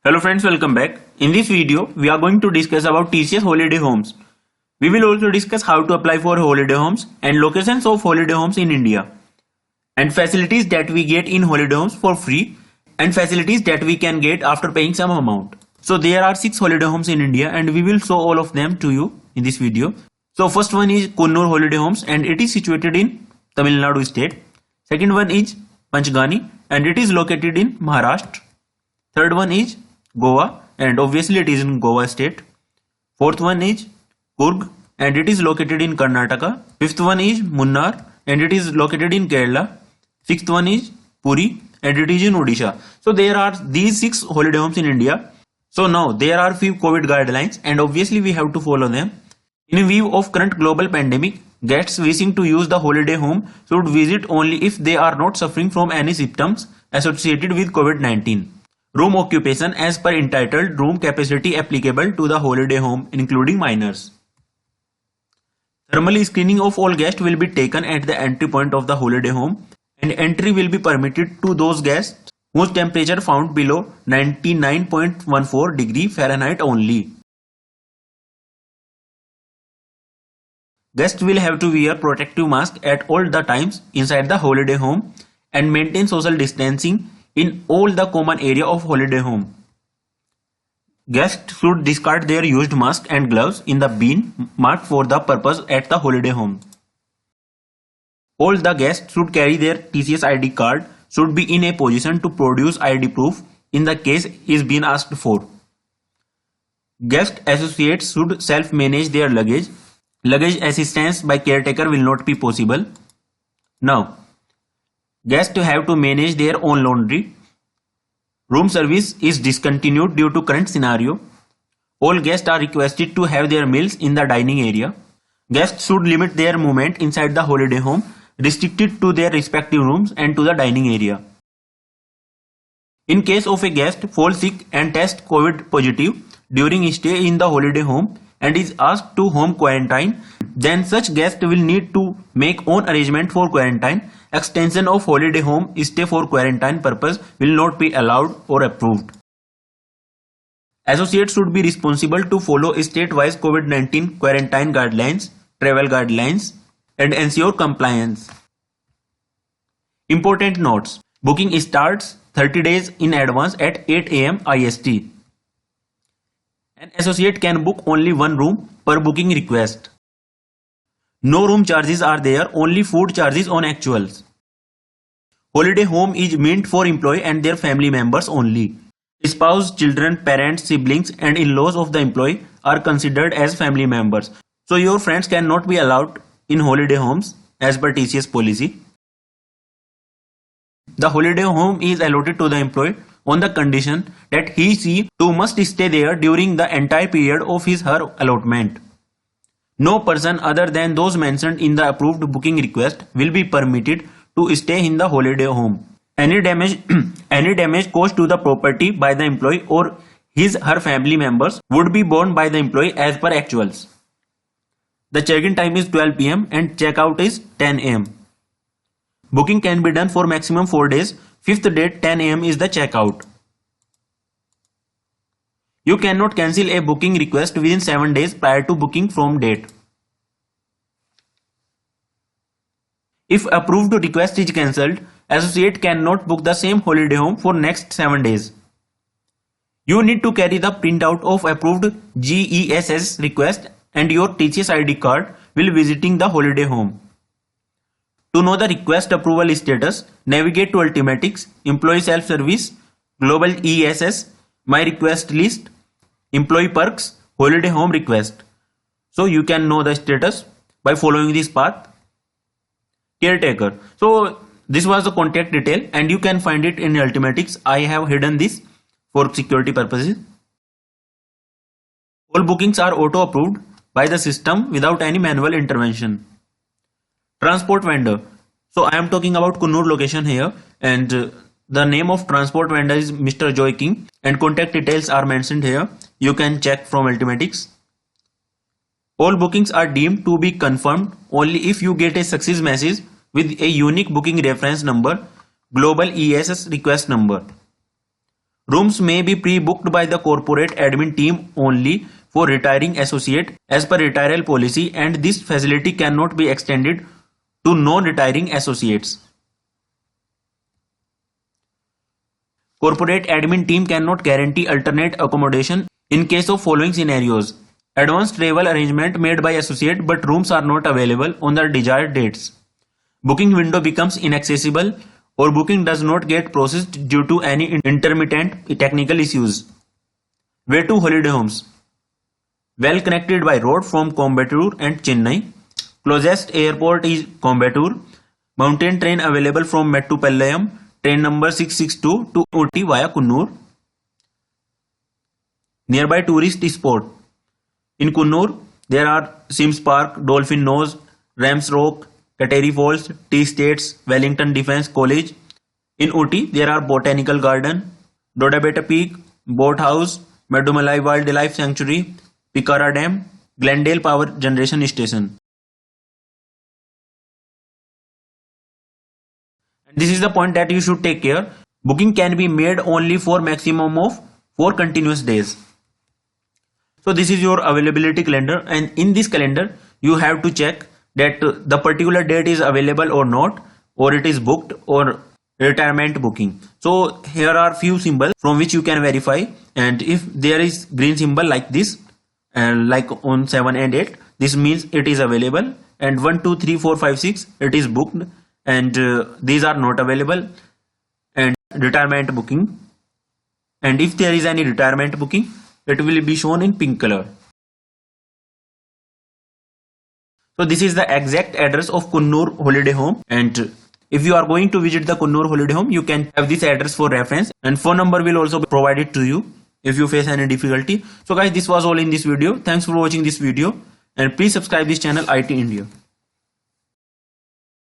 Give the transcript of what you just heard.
Hello friends, welcome back. In this video, we are going to discuss about TCS holiday homes. We will also discuss how to apply for holiday homes and locations of holiday homes in India and facilities that we get in holiday homes for free and facilities that we can get after paying some amount. So there are 6 holiday homes in India and we will show all of them to you in this video. So first one is Coonoor Holiday Homes and it is situated in Tamil Nadu state. Second one is Panchgani and it is located in Maharashtra. Third one is Goa and obviously it is in Goa state. Fourth one is Coorg and it is located in Karnataka. Fifth one is Munnar and it is located in Kerala. Sixth one is Puri and it is in Odisha. So there are these 6 holiday homes in India. So now there are few COVID guidelines and obviously we have to follow them. In view of current global pandemic, guests wishing to use the holiday home should visit only if they are not suffering from any symptoms associated with COVID-19. Room occupation as per entitled room capacity applicable to the holiday home including minors. Thermal screening of all guests will be taken at the entry point of the holiday home and entry will be permitted to those guests whose temperature found below 99.14 degree Fahrenheit only. Guests will have to wear protective mask at all the times inside the holiday home and maintain social distancing in all the common area of holiday home. Guests should discard their used mask and gloves in the bin marked for the purpose at the holiday home. All the guests should carry their TCS ID card, should be in a position to produce ID proof in the case is being asked for. Guest associates should self-manage their luggage. Luggage assistance by caretaker will not be possible. Now, guests have to manage their own laundry. Room service is discontinued due to current scenario. All guests are requested to have their meals in the dining area. Guests should limit their movement inside the holiday home, restricted to their respective rooms and to the dining area. In case of a guest fall sick and test COVID positive during stay in the holiday home and is asked to home quarantine, then such guest will need to make own arrangement for quarantine. Extension of holiday home stay for quarantine purpose will not be allowed or approved. Associates should be responsible to follow state-wise COVID-19 quarantine guidelines, travel guidelines, and ensure compliance. Important notes. Booking starts 30 days in advance at 8 am IST. An associate can book only one room per booking request. No room charges are there, only food charges on actuals. Holiday home is meant for employee and their family members only. Spouse, children, parents, siblings and in-laws of the employee are considered as family members. So your friends cannot be allowed in holiday homes as per TCS policy. The holiday home is allotted to the employee on the condition that he/she too must stay there during the entire period of his/her allotment. No person other than those mentioned in the approved booking request will be permitted to stay in the holiday home. Any damage caused to the property by the employee or his/her family members would be borne by the employee as per actuals. The check-in time is 12 pm and check-out is 10 am. Booking can be done for maximum 4 days. 5th date 10 am is the check-out. You cannot cancel a booking request within 7 days prior to booking from date. If approved request is cancelled, associate cannot book the same holiday home for next 7 days. You need to carry the printout of approved GESS request and your TCS ID card while visiting the holiday home. To know the request approval status, navigate to Ultimatics, Employee Self-Service, Global ESS, My Request List, Employee Perks, Holiday Home Request. So you can know the status by following this path. Caretaker. So this was the contact detail and you can find it in Ultimatics. I have hidden this for security purposes. All bookings are auto-approved by the system without any manual intervention. Transport vendor. So I am talking about Coonoor location here and the name of transport vendor is Mr. Joy King and contact details are mentioned here. You can check from Ultimatics. All bookings are deemed to be confirmed only if you get a success message with a unique booking reference number, global ESS request number. Rooms may be pre-booked by the corporate admin team only for retiring associate as per retiral policy, and this facility cannot be extended to non-retiring associates. Corporate admin team cannot guarantee alternate accommodation in case of following scenarios. Advanced travel arrangement made by associate but rooms are not available on the desired dates. Booking window becomes inaccessible or booking does not get processed due to any intermittent technical issues. Way to holiday homes. Well connected by road from Coimbatore and Chennai. Closest airport is Coimbatore. Mountain train available from Mettupallayam, train number 662 to Ooty via Kunnur. Nearby tourist spot. In Kunnur, there are Sims Park, Dolphin Nose, Rams Rock, Kateri Falls, Tea States, Wellington Defence College. In Ooty, there are Botanical Garden, Dodabetta Peak, Boat House, Medumalai Wildlife Sanctuary, Pikara Dam, Glendale Power Generation Station. And this is the point that you should take care. Booking can be made only for maximum of 4 continuous days. So this is your availability calendar, and in this calendar you have to check that the particular date is available or not, or it is booked or retirement booking. So here are few symbols from which you can verify, and if there is green symbol like this and like on 7 and 8, this means it is available, and 1 2 3 4 5 6 it is booked, and these are not available and retirement booking. And if there is any retirement booking, it will be shown in pink color. So this is the exact address of Kunnur Holiday Home, and if you are going to visit the Kunnur Holiday Home, you can have this address for reference, and phone number will also be provided to you if you face any difficulty. So guys, this was all in this video. Thanks for watching this video, and please subscribe this channel IT India.